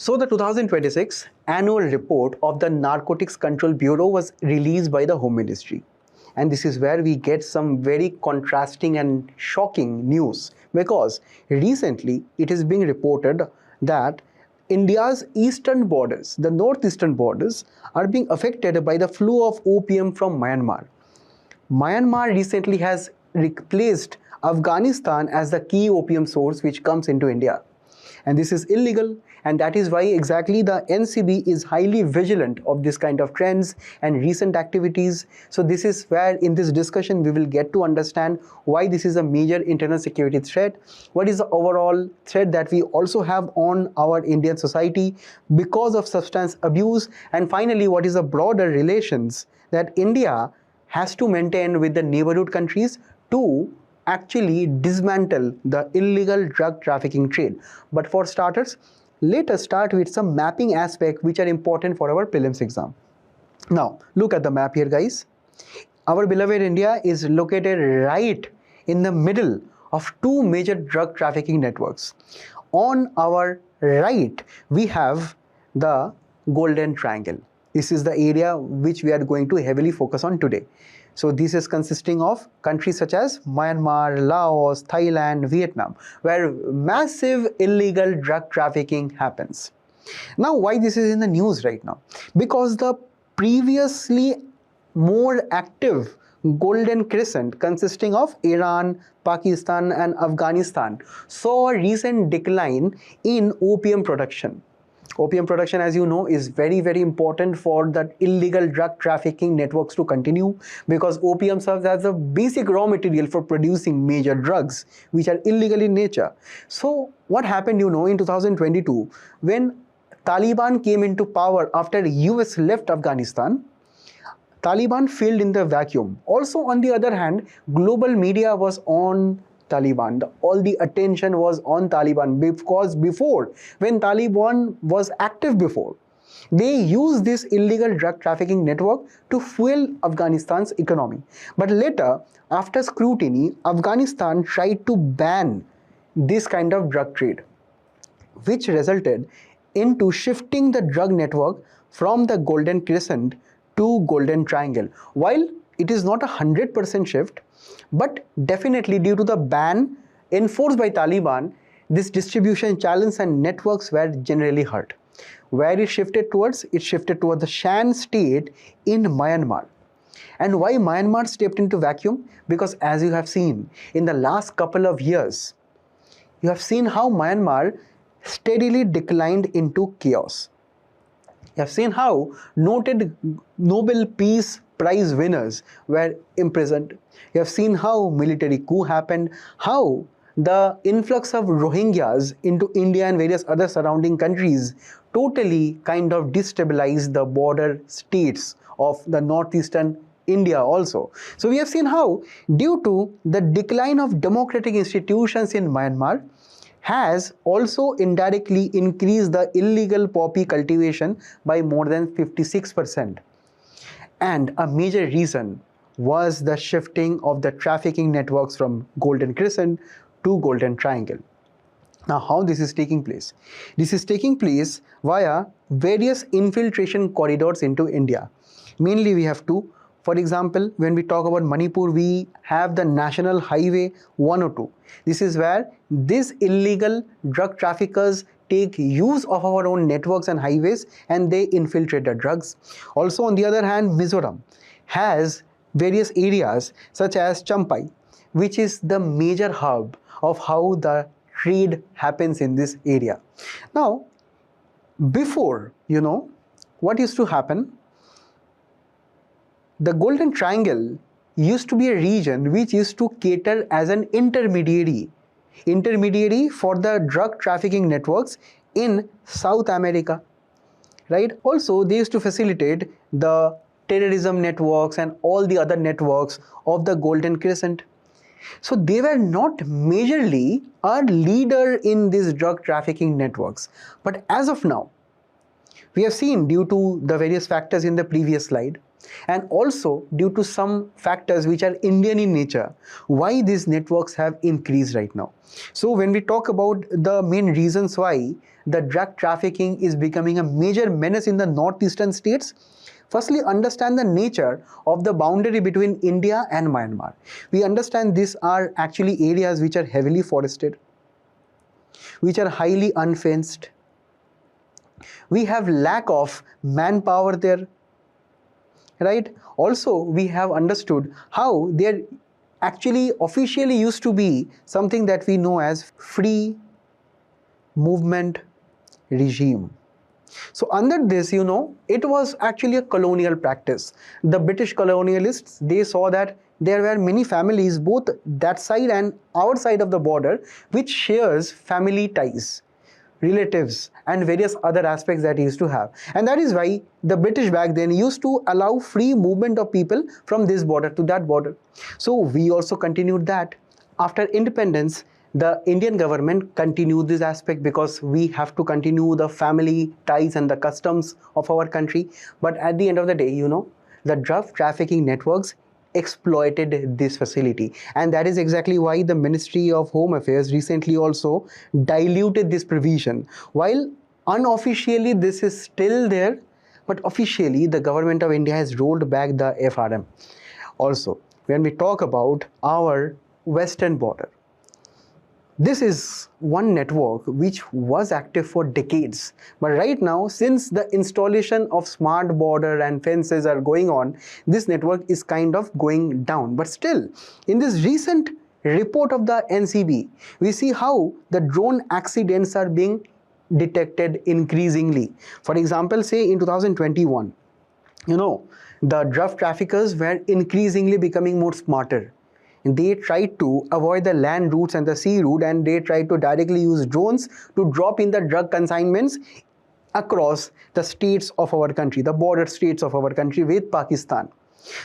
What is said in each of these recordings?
So the 2026 annual report of the Narcotics Control Bureau was released by the Home Ministry. And this is where we get some very contrasting and shocking news, because recently it is being reported that India's eastern borders, the northeastern borders, are being affected by the flow of opium from Myanmar. Myanmar recently has replaced Afghanistan as the key opium source which comes into India. And this is illegal, and that is why exactly the NCB is highly vigilant of this kind of trends and recent activities. So this is where in this discussion we will get to understand why this is a major internal security threat, what is the overall threat that we also have on our Indian society because of substance abuse, and finally what is the broader relations that India has to maintain with the neighborhood countries to actually dismantle the illegal drug trafficking trade. But for starters, let us start with some mapping aspects which are important for our prelims exam. Now, look at the map here, guys. Our beloved India is located right in the middle of two major drug trafficking networks. On our right, we have the Golden Triangle. This is the area which we are going to heavily focus on today. So this is consisting of countries such as Myanmar, Laos, Thailand, Vietnam, where massive illegal drug trafficking happens. Now, why this is in the news right now? Because the previously more active Golden Crescent consisting of Iran, Pakistan and Afghanistan saw a recent decline in opium production. Opium production, as you know, is very important for the illegal drug trafficking networks to continue, because opium serves as a basic raw material for producing major drugs which are illegal in nature. So what happened, in 2022 when Taliban came into power after US left Afghanistan, Taliban filled in the vacuum. Also, on the other hand, global media was on Taliban. All the attention was on Taliban, because before, when Taliban was active before, they used this illegal drug trafficking network to fuel Afghanistan's economy. But later, after scrutiny, Afghanistan tried to ban this kind of drug trade, which resulted into shifting the drug network from the Golden Crescent to Golden Triangle. While it is not 100% shift, but definitely due to the ban enforced by Taliban, this distribution channels and networks were generally hurt. Where it shifted towards? It shifted towards the Shan state in Myanmar. And why Myanmar stepped into vacuum? Because as you have seen in the last couple of years, you have seen how Myanmar steadily declined into chaos. You have seen how noted Nobel Peace Prize winners were imprisoned. You have seen how military coup happened, how the influx of Rohingyas into India and various other surrounding countries totally kind of destabilized the border states of the northeastern India also. So we have seen how, due to the decline of democratic institutions in Myanmar, has also indirectly increased the illegal poppy cultivation by more than 56%. And a major reason was the shifting of the trafficking networks from Golden Crescent to Golden Triangle. Now, how this is taking place? This is taking place via various infiltration corridors into India. Mainly we have two. For example, when we talk about Manipur, we have the National Highway 102. This is where these illegal drug traffickers take use of our own networks and highways and they infiltrate the drugs. Also, on the other hand, Mizoram has various areas such as Champai, which is the major hub of how the trade happens in this area. Now, before, what used to happen? The Golden Triangle used to be a region which used to cater as an intermediary for the drug trafficking networks in South America, right? Also, they used to facilitate the terrorism networks and all the other networks of the Golden Crescent. So they were not majorly a leader in these drug trafficking networks. But as of now, we have seen, due to the various factors in the previous slide, and also due to some factors which are Indian in nature, why these networks have increased right now. So when we talk about the main reasons why the drug trafficking is becoming a major menace in the northeastern states? Firstly, understand the nature of the boundary between India and Myanmar. We understand these are actually areas which are heavily forested, which are highly unfenced. We have lack of manpower there, right? Also, we have understood how there actually officially used to be something that we know as free movement regime. So under this, it was actually a colonial practice. The British colonialists, they saw that there were many families, both that side and our side of the border, which shares family ties, relatives, and various other aspects that he used to have. And that is why the British back then used to allow free movement of people from this border to that border. So we also continued that. After independence, the Indian government continued this aspect because we have to continue the family ties and the customs of our country. But at the end of the day, the drug trafficking networks exploited this facility, and that is exactly why the Ministry of Home Affairs recently also diluted this provision. While unofficially this is still there, but officially the government of India has rolled back the FRM. Also, when we talk about our western border, this is one network which was active for decades, but right now, since the installation of smart border and fences are going on, this network is kind of going down. But still, in this recent report of the NCB, we see how the drone accidents are being detected increasingly. For example, say in 2021, the drug traffickers were increasingly becoming more smarter. They tried to avoid the land routes and the sea route, and they tried to directly use drones to drop in the drug consignments across the states of our country, the border states of our country with Pakistan.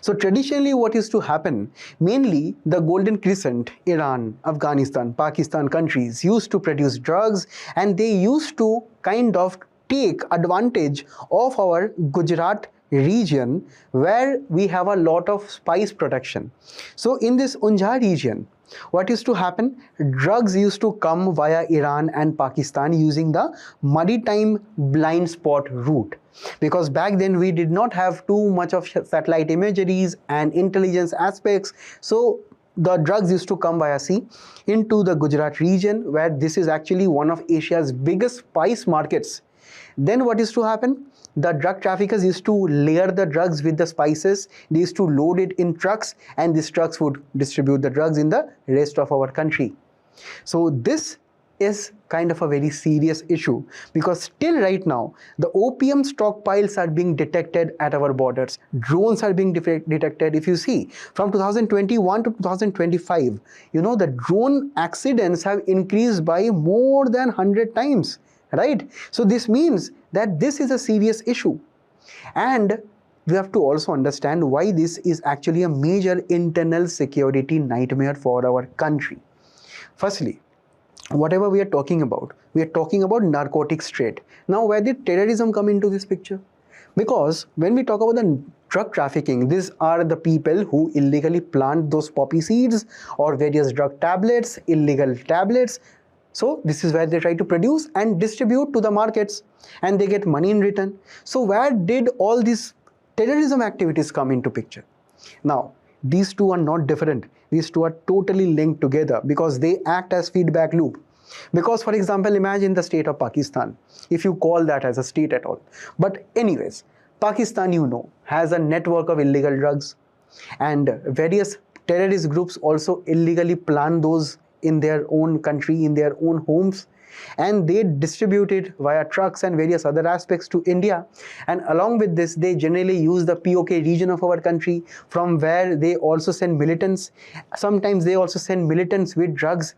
So traditionally what used to happen, mainly the Golden Crescent, Iran, Afghanistan, Pakistan countries used to produce drugs, and they used to kind of take advantage of our Gujarat region where we have a lot of spice production. So in this Unjha region, what used to happen? Drugs used to come via Iran and Pakistan using the maritime blind spot route. Because back then we did not have too much of satellite imageries and intelligence aspects. So the drugs used to come via sea into the Gujarat region, where this is actually one of Asia's biggest spice markets. Then what used to happen? The drug traffickers used to layer the drugs with the spices. They used to load it in trucks, and these trucks would distribute the drugs in the rest of our country. So this is kind of a very serious issue, because still right now the opium stockpiles are being detected at our borders. Drones are being detected. If you see from 2021 to 2025, the drone accidents have increased by more than 100 times. Right? So this means that this is a serious issue, and we have to also understand why this is actually a major internal security nightmare for our country. Firstly, whatever we are talking about narcotics trade. Now, where did terrorism come into this picture? Because when we talk about the drug trafficking, these are the people who illegally plant those poppy seeds or various drug tablets, illegal tablets. So this is where they try to produce and distribute to the markets, and they get money in return. So where did all these terrorism activities come into picture? Now, these two are not different. These two are totally linked together because they act as feedback loop. Because, for example, imagine the state of Pakistan, if you call that as a state at all. But anyways, Pakistan, has a network of illegal drugs, and various terrorist groups also illegally plan those in their own country, in their own homes, and they distribute it via trucks and various other aspects to India. And along with this, they generally use the POK region of our country, from where they also send militants. Sometimes they also send militants with drugs.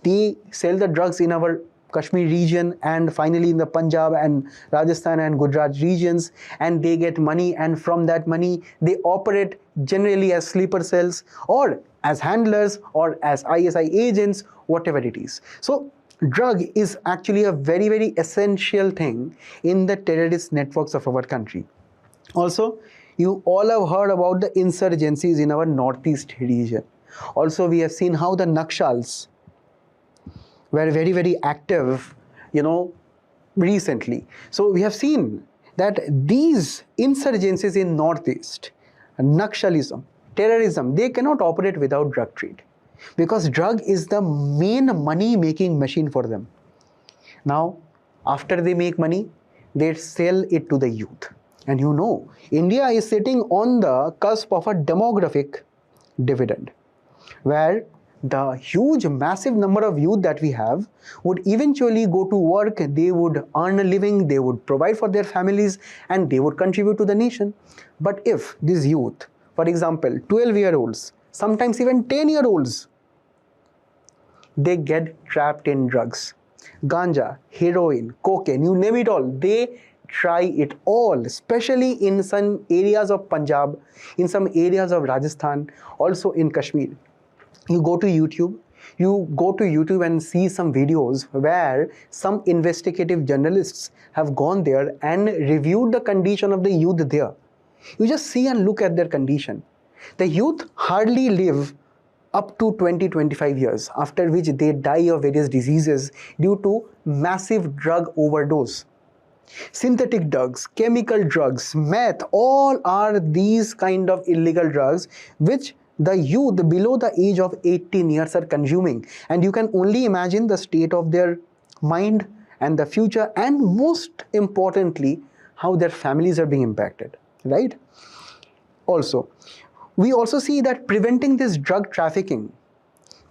They sell the drugs in our Kashmir region, and finally in the Punjab and Rajasthan and Gujarat regions, and they get money, and from that money they operate generally as sleeper cells or as handlers or as ISI agents, whatever it is. So drug is actually a very, very essential thing in the terrorist networks of our country. Also, you all have heard about the insurgencies in our northeast region. Also, we have seen how the Nakshals were very, very active, recently. So we have seen that these insurgencies in Northeast, Naxalism, terrorism, they cannot operate without drug trade, because drug is the main money making machine for them. Now, after they make money, they sell it to the youth. And you know, India is sitting on the cusp of a demographic dividend, where the huge massive number of youth that we have would eventually go to work, they would earn a living, they would provide for their families, and they would contribute to the nation. But if these youth, for example 12-year-olds, sometimes even 10-year-olds, they get trapped in drugs, ganja, heroin, cocaine, you name it all, they try it all, especially in some areas of Punjab, in some areas of Rajasthan, also in Kashmir. You go to YouTube and see some videos where some investigative journalists have gone there and reviewed the condition of the youth there. You just see and look at their condition. The youth hardly live up to 20-25 years, after which they die of various diseases due to massive drug overdose. Synthetic drugs, chemical drugs, meth, all are these kind of illegal drugs which the youth below the age of 18 years are consuming. And you can only imagine the state of their mind and the future, and most importantly, how their families are being impacted, right? Also, we also see that preventing this drug trafficking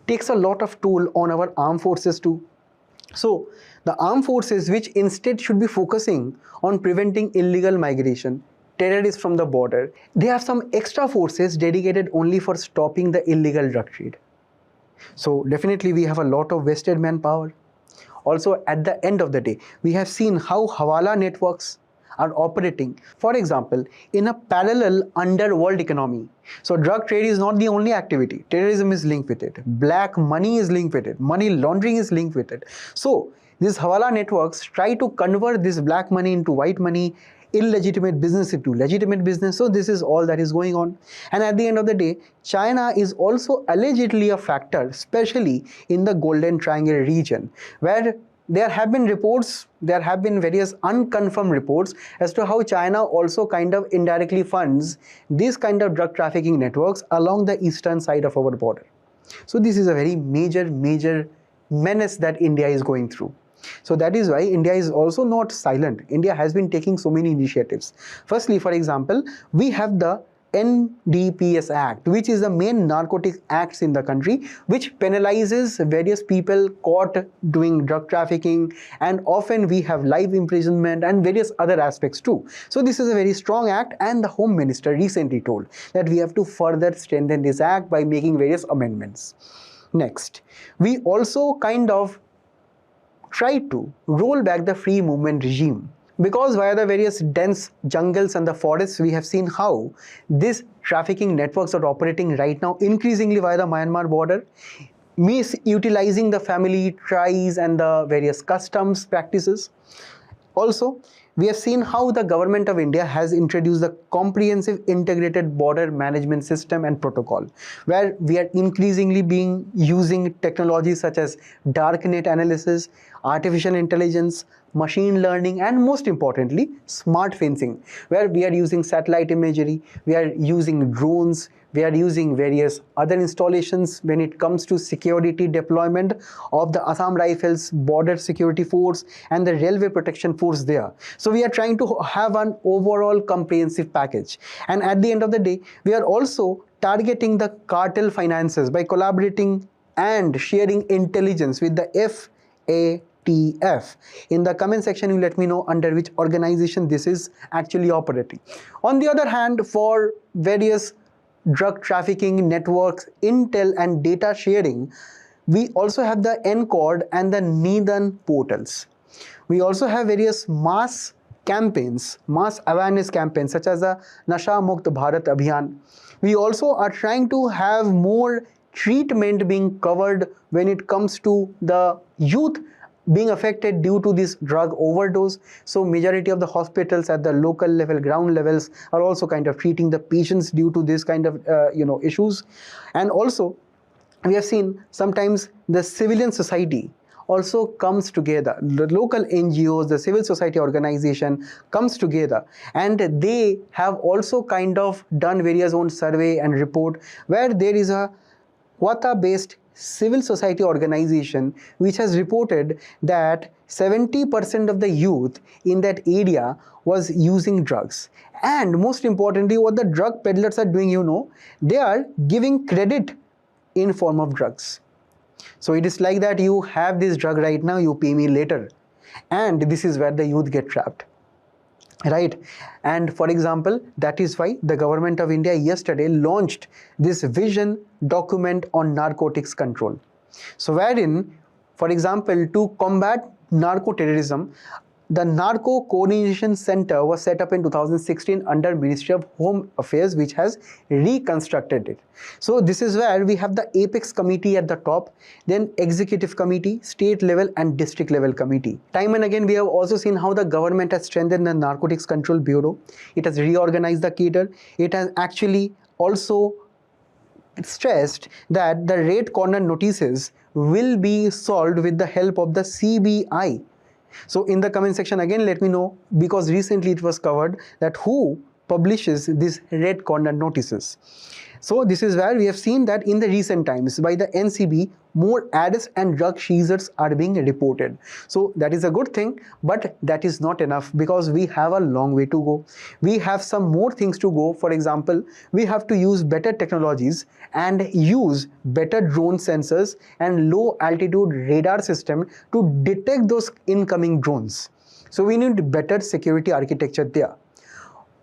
takes a lot of toll on our armed forces too. So, the armed forces, which instead should be focusing on preventing illegal migration, terrorists from the border, they have some extra forces dedicated only for stopping the illegal drug trade. So definitely we have a lot of wasted manpower. Also, at the end of the day, we have seen how Hawala networks are operating, for example, in a parallel underworld economy. So drug trade is not the only activity. Terrorism is linked with it. Black money is linked with it. Money laundering is linked with it. So these Hawala networks try to convert this black money into white money, illegitimate business into legitimate business. So this is all that is going on. And at the end of the day, China is also allegedly a factor, especially in the Golden Triangle region, where there have been reports, there have been various unconfirmed reports as to how China also kind of indirectly funds these kind of drug trafficking networks along the eastern side of our border. So this is a very major menace that India is going through. So that is why India is also not silent. India has been taking so many initiatives. Firstly, for example, we have the NDPS Act, which is the main narcotic acts in the country, which penalizes various people caught doing drug trafficking, and often we have life imprisonment and various other aspects too. So this is a very strong act, and the Home Minister recently told that we have to further strengthen this act by making various amendments. Next, we also kind of try to roll back the free movement regime, because via the various dense jungles and the forests, we have seen how these trafficking networks are operating right now increasingly via the Myanmar border, misutilizing the family ties and the various customs practices. Also, we have seen how the government of India has introduced the comprehensive integrated border management system and protocol, where we are increasingly using technologies such as darknet analysis, artificial intelligence, machine learning, and most importantly, smart fencing, where we are using satellite imagery, we are using drones, we are using various other installations when it comes to security deployment of the Assam Rifles Border Security Force and the Railway Protection Force there. So we are trying to have an overall comprehensive package. And at the end of the day, we are also targeting the cartel finances by collaborating and sharing intelligence with the FATF. In the comment section, you let me know under which organization this is actually operating. On the other hand, for various drug trafficking networks, intel and data sharing, we also have the NCORD and the Nidan portals. We also have various mass campaigns, mass awareness campaigns such as the Nasha Mukt Bharat Abhiyan. We also are trying to have more treatment being covered when it comes to the youth being affected due to this drug overdose. So majority of the hospitals at the local level, ground levels, are also kind of treating the patients due to this kind of issues. And also we have seen sometimes the civilian society also comes together. The local NGOs, the civil society organization comes together, and they have also kind of done various own survey and report where there is a Wata-based civil society organization which has reported that 70% of the youth in that area was using drugs. And most importantly, what the drug peddlers are doing, they are giving credit in form of drugs. So it is like that you have this drug right now, you pay me later. And this is where the youth get trapped. Right. And for example, that is why the government of India yesterday launched this vision document on narcotics control. So wherein, for example, to combat narco-terrorism, the Narco Coordination Center was set up in 2016 under Ministry of Home Affairs, which has reconstructed it. So this is where we have the Apex committee at the top, then executive committee, state level and district level committee. Time and again we have also seen how the government has strengthened the Narcotics Control Bureau. It has reorganized the cadre. It has actually also stressed that the red corner notices will be solved with the help of the CBI. So in the comment section again let me know, because recently it was covered that who publishes these red corner notices. So this is where we have seen that in the recent times by the NCB, more arrests and drug seizures are being reported. So that is a good thing, but that is not enough because we have a long way to go. We have some more things to go. For example, we have to use better technologies and use better drone sensors and low altitude radar system to detect those incoming drones. So we need better security architecture there.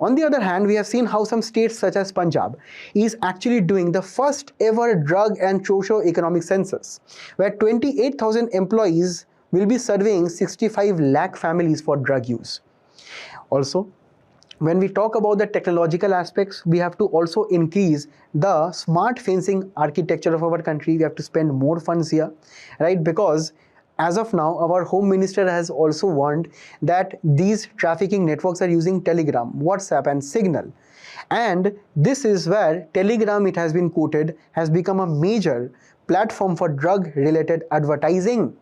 On the other hand, we have seen how some states such as Punjab is actually doing the first ever drug and socio-economic census, where 28,000 employees will be surveying 65 lakh families for drug use. Also, when we talk about the technological aspects, we have to also increase the smart fencing architecture of our country. We have to spend more funds here, right? Because as of now, our Home Minister has also warned that these trafficking networks are using Telegram, WhatsApp and Signal. And this is where Telegram, it has been quoted, has become a major platform for drug-related advertising.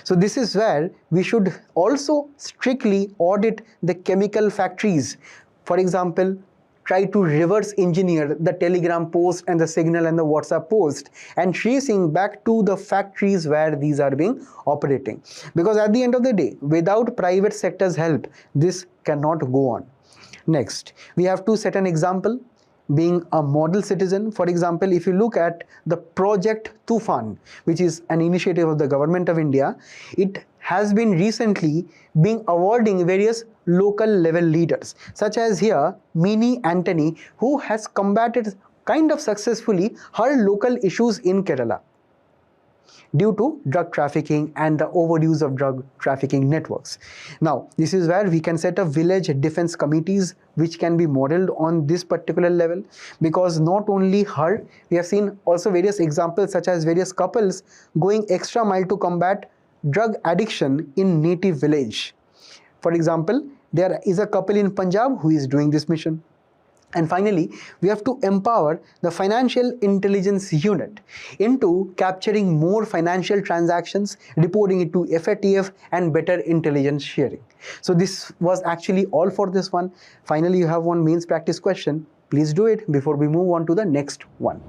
So this is where we should also strictly audit the chemical factories. For example, try to reverse engineer the Telegram post and the Signal and the WhatsApp post and tracing back to the factories where these are being operating. Because at the end of the day, without private sector's help, this cannot go on. Next, we have to set an example, being a model citizen. For example, if you look at the Project Tufan, which is an initiative of the government of India, it has been recently being awarding various local level leaders, such as here Mini Antony, who has combated kind of successfully her local issues in Kerala due to drug trafficking and the overuse of drug trafficking networks. Now, this is where we can set up village defense committees which can be modeled on this particular level, because not only her, we have seen also various examples such as various couples going extra mile to combat drug addiction in native village. For example, there is a couple in Punjab who is doing this mission. And finally, we have to empower the Financial Intelligence Unit into capturing more financial transactions, reporting it to FATF and better intelligence sharing. So this was actually all for this one. Finally, you have one mains practice question. Please do it before we move on to the next one.